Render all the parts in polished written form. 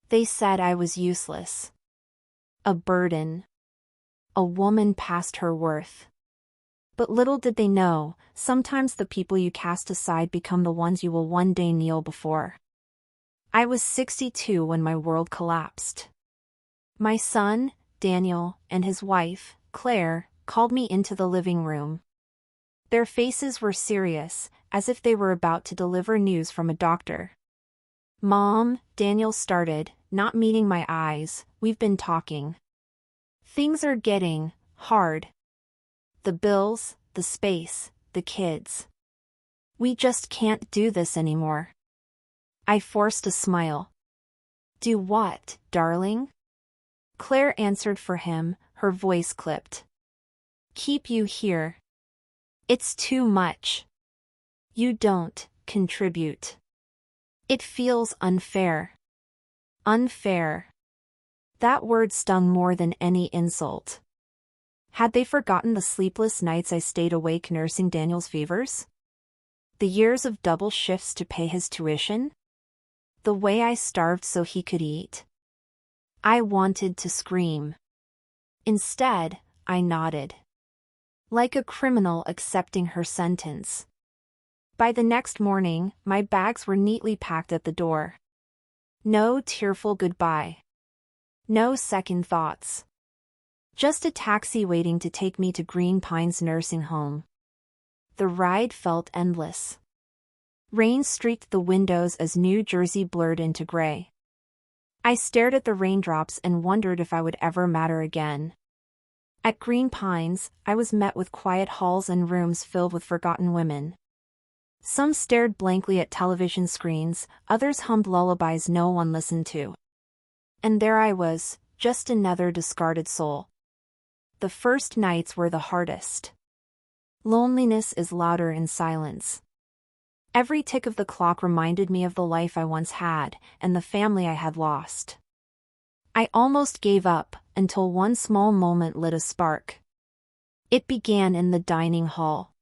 They said I was useless. A burden. A woman past her worth. But little did they know, sometimes the people you cast aside become the ones you will one day kneel before. I was 62 when my world collapsed. My son, Daniel, and his wife, Claire, called me into the living room. Their faces were serious, as if they were about to deliver news from a doctor. "Mom," Daniel started, not meeting my eyes, "we've been talking. Things are getting hard. The bills, the space, the kids. We just can't do this anymore." I forced a smile. "Do what, darling?" Claire answered for him, her voice clipped. "Keep you here. It's too much. You don't contribute. It feels unfair." Unfair. That word stung more than any insult. Had they forgotten the sleepless nights I stayed awake nursing Daniel's fevers? The years of double shifts to pay his tuition? The way I starved so he could eat? I wanted to scream. Instead, I nodded. Like a criminal accepting her sentence. By the next morning, my bags were neatly packed at the door. No tearful goodbye. No second thoughts. Just a taxi waiting to take me to Green Pines nursing home. The ride felt endless. Rain streaked the windows as New Jersey blurred into gray. I stared at the raindrops and wondered if I would ever matter again. At Green Pines, I was met with quiet halls and rooms filled with forgotten women. Some stared blankly at television screens, others hummed lullabies no one listened to. And there I was, just another discarded soul. The first nights were the hardest. Loneliness is louder in silence. Every tick of the clock reminded me of the life I once had, and the family I had lost. I almost gave up, until one small moment lit a spark. It began in the dining hall.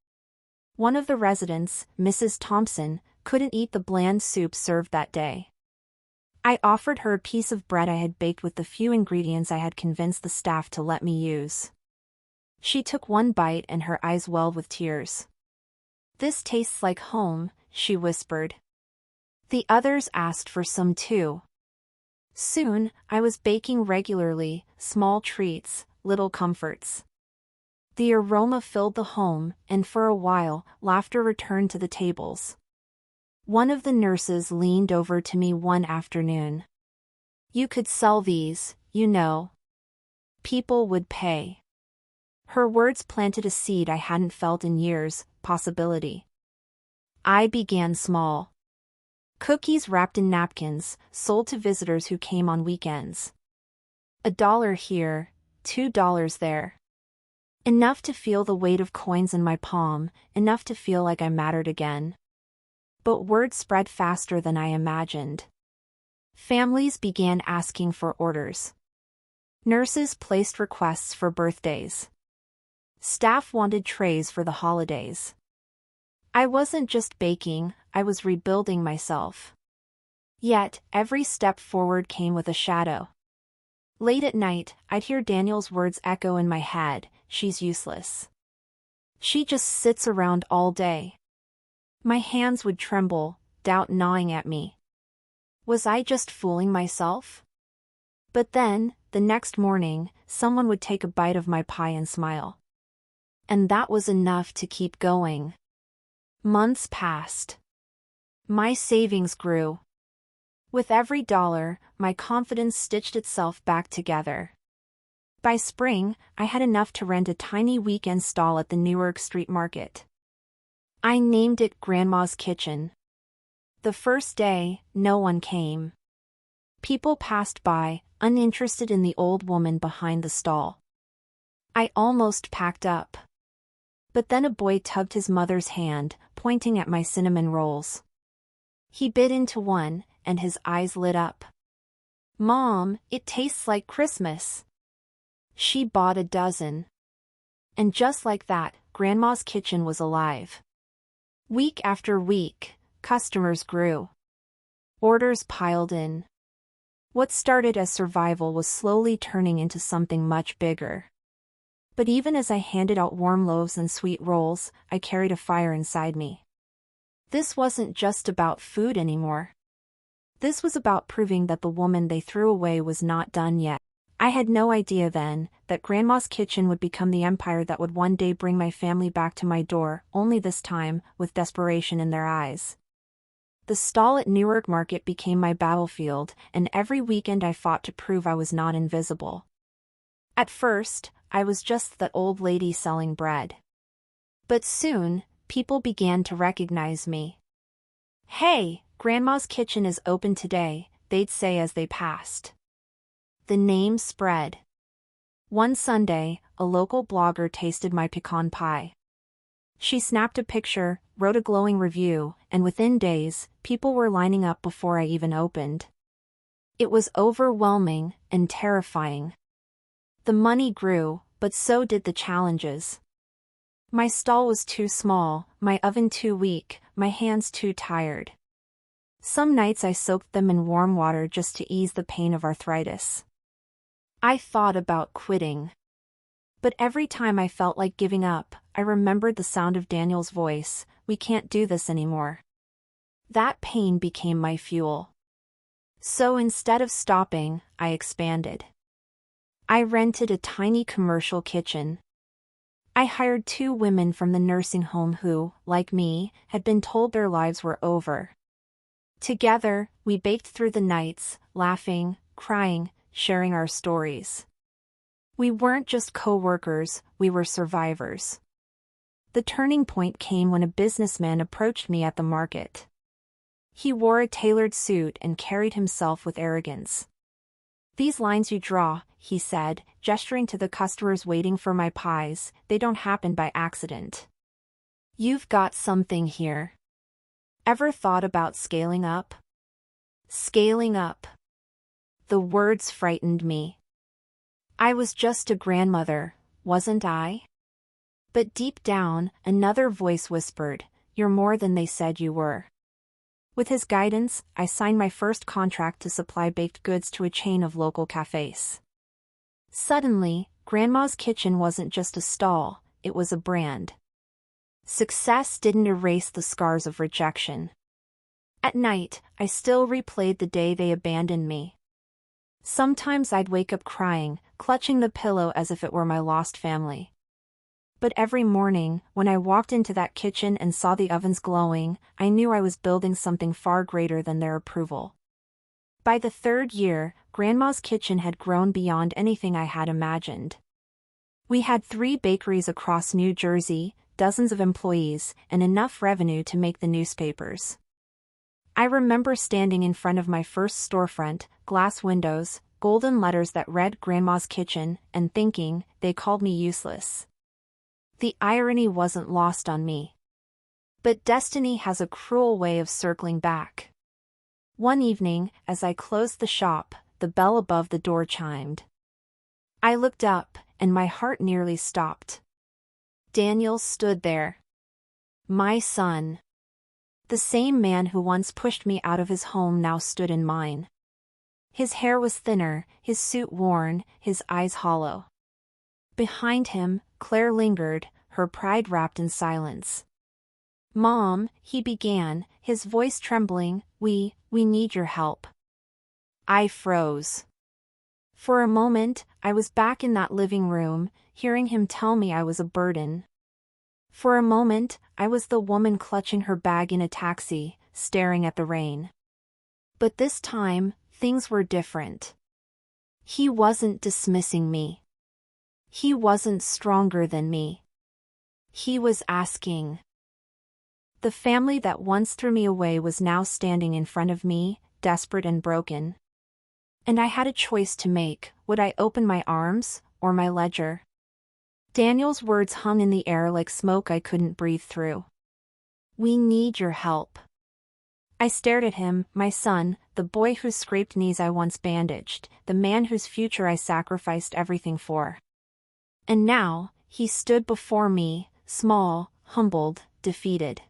One of the residents, Mrs. Thompson, couldn't eat the bland soup served that day. I offered her a piece of bread I had baked with the few ingredients I had convinced the staff to let me use. She took one bite and her eyes welled with tears. "This tastes like home," she whispered. The others asked for some too. Soon, I was baking regularly, small treats, little comforts. The aroma filled the home, and for a while, laughter returned to the tables. One of the nurses leaned over to me one afternoon. "You could sell these, you know. People would pay." Her words planted a seed I hadn't felt in years, possibility. I began small. Cookies wrapped in napkins, sold to visitors who came on weekends. $1 here, $2 there. Enough to feel the weight of coins in my palm, enough to feel like I mattered again. But word spread faster than I imagined. Families began asking for orders. Nurses placed requests for birthdays. Staff wanted trays for the holidays. I wasn't just baking, I was rebuilding myself. Yet, every step forward came with a shadow. Late at night, I'd hear Daniel's words echo in my head, "She's useless. She just sits around all day." My hands would tremble, doubt gnawing at me. Was I just fooling myself? But then, the next morning, someone would take a bite of my pie and smile. And that was enough to keep going. Months passed. My savings grew. With every dollar, my confidence stitched itself back together. By spring, I had enough to rent a tiny weekend stall at the Newark Street Market. I named it Grandma's Kitchen. The first day, no one came. People passed by, uninterested in the old woman behind the stall. I almost packed up. But then a boy tugged his mother's hand, pointing at my cinnamon rolls. He bit into one, and his eyes lit up. "Mom, it tastes like Christmas." She bought a dozen. And just like that, Grandma's Kitchen was alive. Week after week, customers grew. Orders piled in. What started as survival was slowly turning into something much bigger. But even as I handed out warm loaves and sweet rolls, I carried a fire inside me. This wasn't just about food anymore. This was about proving that the woman they threw away was not done yet. I had no idea then that Grandma's Kitchen would become the empire that would one day bring my family back to my door, only this time with desperation in their eyes. The stall at Newark Market became my battlefield, and every weekend I fought to prove I was not invisible. At first, I was just that old lady selling bread. But soon, people began to recognize me. "Hey, Grandma's Kitchen is open today," they'd say as they passed. The name spread. One Sunday, a local blogger tasted my pecan pie. She snapped a picture, wrote a glowing review, and within days, people were lining up before I even opened. It was overwhelming and terrifying. The money grew, but so did the challenges. My stall was too small, my oven too weak, my hands too tired. Some nights I soaked them in warm water just to ease the pain of arthritis. I thought about quitting. But every time I felt like giving up, I remembered the sound of Daniel's voice, "We can't do this anymore." That pain became my fuel. So instead of stopping, I expanded. I rented a tiny commercial kitchen. I hired 2 women from the nursing home who, like me, had been told their lives were over. Together, we baked through the nights, laughing, crying, sharing our stories. We weren't just co-workers, we were survivors. The turning point came when a businessman approached me at the market. He wore a tailored suit and carried himself with arrogance. "These lines you draw," he said, gesturing to the customers waiting for my pies, "they don't happen by accident. You've got something here. Ever thought about scaling up?" Scaling up. The words frightened me. I was just a grandmother, wasn't I? But deep down, another voice whispered, "You're more than they said you were." With his guidance, I signed my first contract to supply baked goods to a chain of local cafes. Suddenly, Grandma's Kitchen wasn't just a stall, it was a brand. Success didn't erase the scars of rejection. At night, I still replayed the day they abandoned me. Sometimes I'd wake up crying, clutching the pillow as if it were my lost family. But every morning, when I walked into that kitchen and saw the ovens glowing, I knew I was building something far greater than their approval. By the 3rd year, Grandma's Kitchen had grown beyond anything I had imagined. We had 3 bakeries across New Jersey, dozens of employees, and enough revenue to make the newspapers. I remember standing in front of my first storefront, glass windows, golden letters that read Grandma's Kitchen, and thinking, they called me useless. The irony wasn't lost on me. But destiny has a cruel way of circling back. One evening, as I closed the shop, the bell above the door chimed. I looked up, and my heart nearly stopped. Daniel stood there. My son. The same man who once pushed me out of his home now stood in mine. His hair was thinner, his suit worn, his eyes hollow. Behind him, Claire lingered, her pride wrapped in silence. "Mom," he began, his voice trembling, we need your help." I froze. For a moment, I was back in that living room, hearing him tell me I was a burden. For a moment, I was the woman clutching her bag in a taxi, staring at the rain. But this time, things were different. He wasn't dismissing me. He wasn't stronger than me. He was asking. The family that once threw me away was now standing in front of me, desperate and broken. And I had a choice to make: would I open my arms, or my ledger? Daniel's words hung in the air like smoke I couldn't breathe through. "We need your help." I stared at him, my son, the boy whose scraped knees I once bandaged, the man whose future I sacrificed everything for. And now, he stood before me, small, humbled, defeated.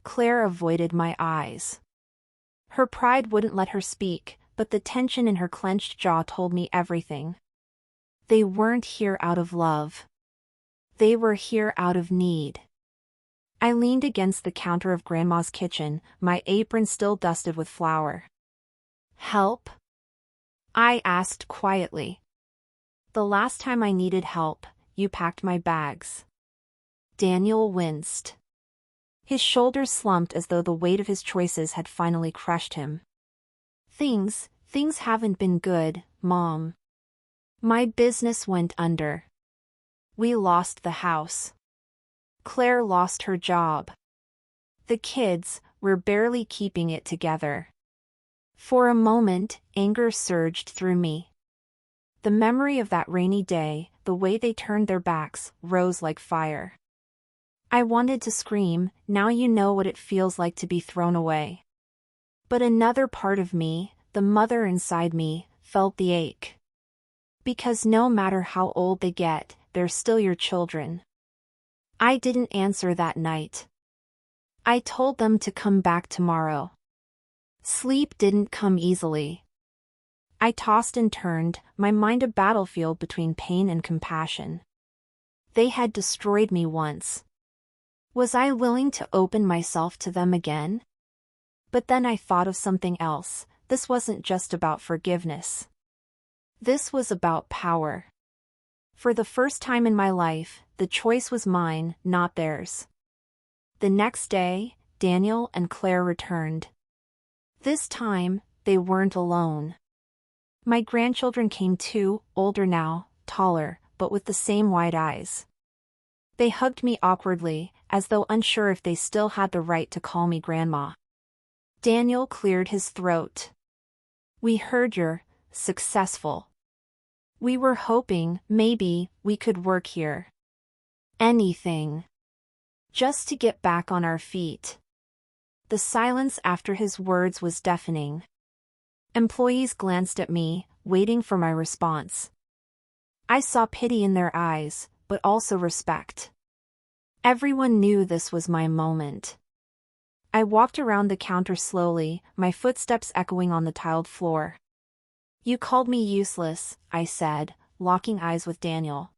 Claire avoided my eyes. Her pride wouldn't let her speak, but the tension in her clenched jaw told me everything. They weren't here out of love. They were here out of need. I leaned against the counter of Grandma's kitchen, my apron still dusted with flour. "Help?" I asked quietly. "The last time I needed help, you packed my bags." Daniel winced. His shoulders slumped as though the weight of his choices had finally crushed him. Things haven't been good, Mom. My business went under. We lost the house. Claire lost her job. The kids were barely keeping it together. For a moment, anger surged through me. The memory of that rainy day, the way they turned their backs, rose like fire. I wanted to scream, "Now you know what it feels like to be thrown away." But another part of me, the mother inside me, felt the ache. Because no matter how old they get, they're still your children. I didn't answer that night. I told them to come back tomorrow. Sleep didn't come easily. I tossed and turned, my mind a battlefield between pain and compassion. They had destroyed me once. Was I willing to open myself to them again? But then I thought of something else. This wasn't just about forgiveness. This was about power. For the first time in my life, the choice was mine, not theirs. The next day, Daniel and Claire returned. This time, they weren't alone. My grandchildren came too, older now, taller, but with the same wide eyes. They hugged me awkwardly, as though unsure if they still had the right to call me Grandma. Daniel cleared his throat. "We heard you're successful. We were hoping, maybe, we could work here. Anything. Just to get back on our feet." The silence after his words was deafening. Employees glanced at me, waiting for my response. I saw pity in their eyes, but also respect. Everyone knew this was my moment. I walked around the counter slowly, my footsteps echoing on the tiled floor. "You called me useless," I said, locking eyes with Daniel.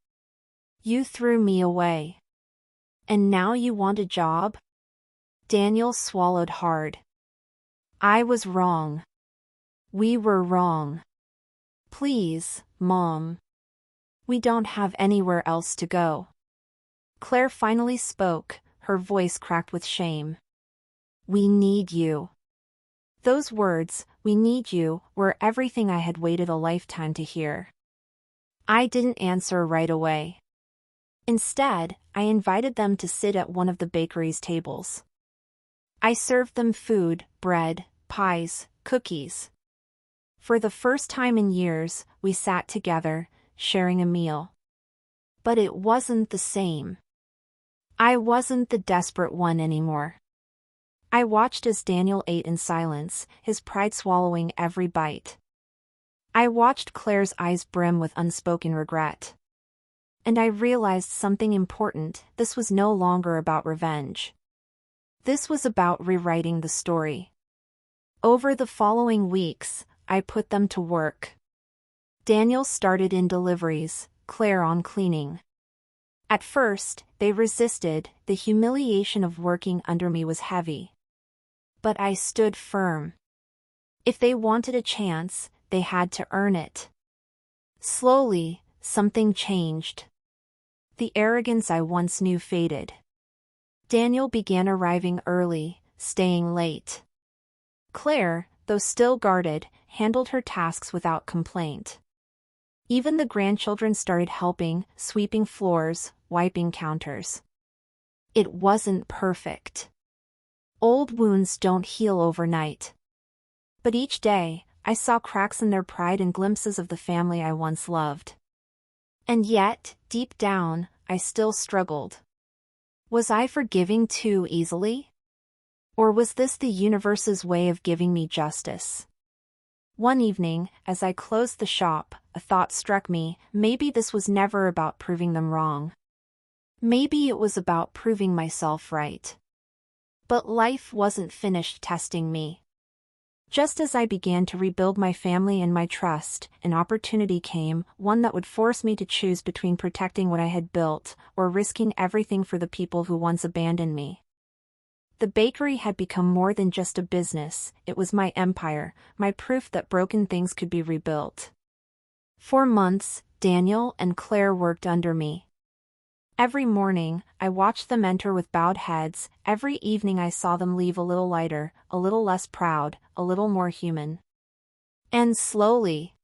"You threw me away. And now you want a job?" Daniel swallowed hard. "I was wrong. We were wrong. Please, Mom. We don't have anywhere else to go." Claire finally spoke, her voice cracked with shame. "We need you." Those words, "we need you," were everything I had waited a lifetime to hear. I didn't answer right away. Instead, I invited them to sit at one of the bakery's tables. I served them food, bread, pies, cookies. For the first time in years, we sat together, sharing a meal. But it wasn't the same. I wasn't the desperate one anymore. I watched as Daniel ate in silence, his pride swallowing every bite. I watched Claire's eyes brim with unspoken regret. And I realized something important. This was no longer about revenge. This was about rewriting the story. Over the following weeks, I put them to work. Daniel started in deliveries, Claire on cleaning. At first, they resisted. The humiliation of working under me was heavy. But I stood firm. If they wanted a chance, they had to earn it. Slowly, something changed. The arrogance I once knew faded. Daniel began arriving early, staying late. Claire, though still guarded, handled her tasks without complaint. Even the grandchildren started helping, sweeping floors, wiping counters. It wasn't perfect. Old wounds don't heal overnight. But each day, I saw cracks in their pride and glimpses of the family I once loved. And yet, deep down, I still struggled. Was I forgiving too easily? Or was this the universe's way of giving me justice? One evening, as I closed the shop, a thought struck me. Maybe this was never about proving them wrong. Maybe it was about proving myself right. But life wasn't finished testing me. Just as I began to rebuild my family and my trust, an opportunity came, one that would force me to choose between protecting what I had built, or risking everything for the people who once abandoned me. The bakery had become more than just a business, it was my empire, my proof that broken things could be rebuilt. For months, Daniel and Claire worked under me. Every morning, I watched them enter with bowed heads, every evening I saw them leave a little lighter, a little less proud, a little more human. And slowly,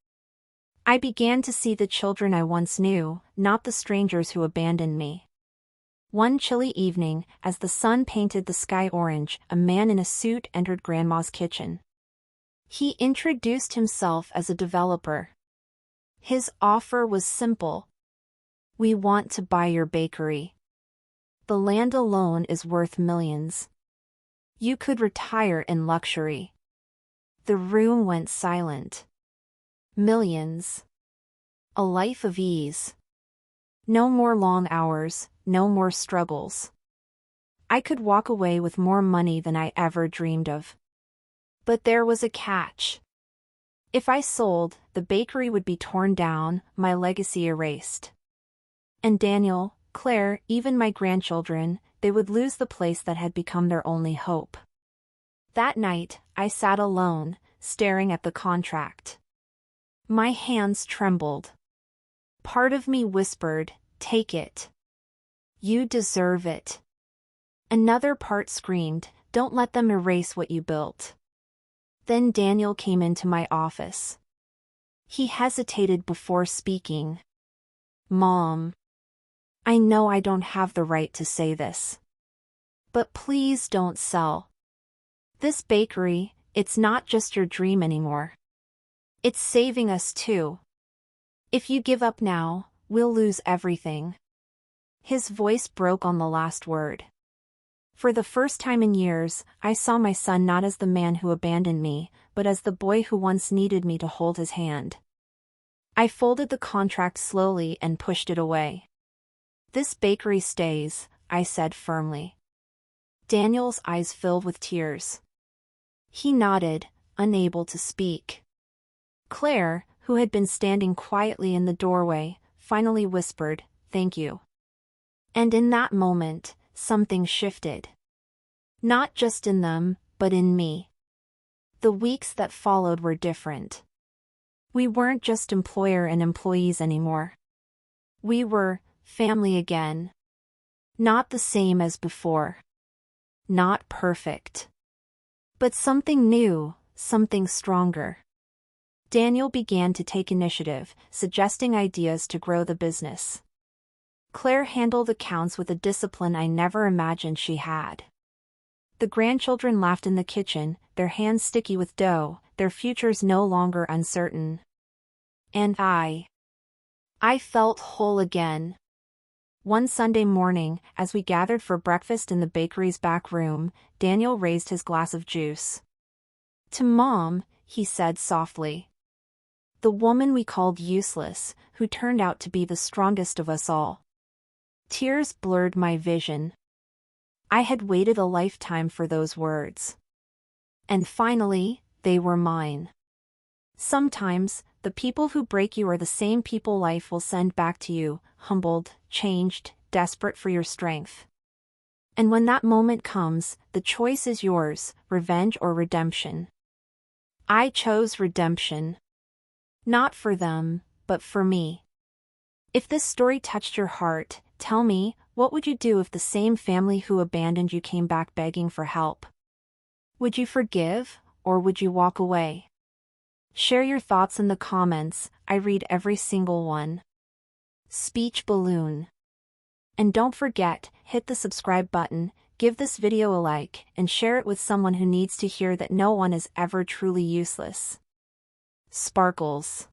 I began to see the children I once knew, not the strangers who abandoned me. One chilly evening, as the sun painted the sky orange, a man in a suit entered Grandma's kitchen. He introduced himself as a developer. His offer was simple. "We want to buy your bakery. The land alone is worth millions. You could retire in luxury." The room went silent. Millions. A life of ease. No more long hours, no more struggles. I could walk away with more money than I ever dreamed of. But there was a catch. If I sold, the bakery would be torn down, my legacy erased. And Daniel, Claire, even my grandchildren, they would lose the place that had become their only hope. That night, I sat alone, staring at the contract. My hands trembled. Part of me whispered, "Take it. You deserve it." Another part screamed, "Don't let them erase what you built." Then Daniel came into my office. He hesitated before speaking. "Mom, I know I don't have the right to say this. But please don't sell. This bakery, it's not just your dream anymore. It's saving us too. If you give up now, we'll lose everything." His voice broke on the last word. For the first time in years, I saw my son not as the man who abandoned me, but as the boy who once needed me to hold his hand. I folded the contract slowly and pushed it away. "This bakery stays," I said firmly. Daniel's eyes filled with tears. He nodded, unable to speak. Claire, who had been standing quietly in the doorway, finally whispered, "Thank you." And in that moment, something shifted. Not just in them, but in me. The weeks that followed were different. We weren't just employer and employees anymore. We were family again. Not the same as before. Not perfect. But something new, something stronger. Daniel began to take initiative, suggesting ideas to grow the business. Claire handled accounts with a discipline I never imagined she had. The grandchildren laughed in the kitchen, their hands sticky with dough, their futures no longer uncertain. And I felt whole again. One Sunday morning, as we gathered for breakfast in the bakery's back room, Daniel raised his glass of juice. "To Mom," he said softly. "The woman we called useless, who turned out to be the strongest of us all." Tears blurred my vision. I had waited a lifetime for those words. And finally, they were mine. Sometimes, the people who break you are the same people life will send back to you, humbled, changed, desperate for your strength. And when that moment comes, the choice is yours, revenge or redemption. I chose redemption. Not for them, but for me. If this story touched your heart, tell me, what would you do if the same family who abandoned you came back begging for help? Would you forgive, or would you walk away? Share your thoughts in the comments, I read every single one. Speech balloon. And don't forget, hit the subscribe button, give this video a like, and share it with someone who needs to hear that no one is ever truly useless. Sparkles.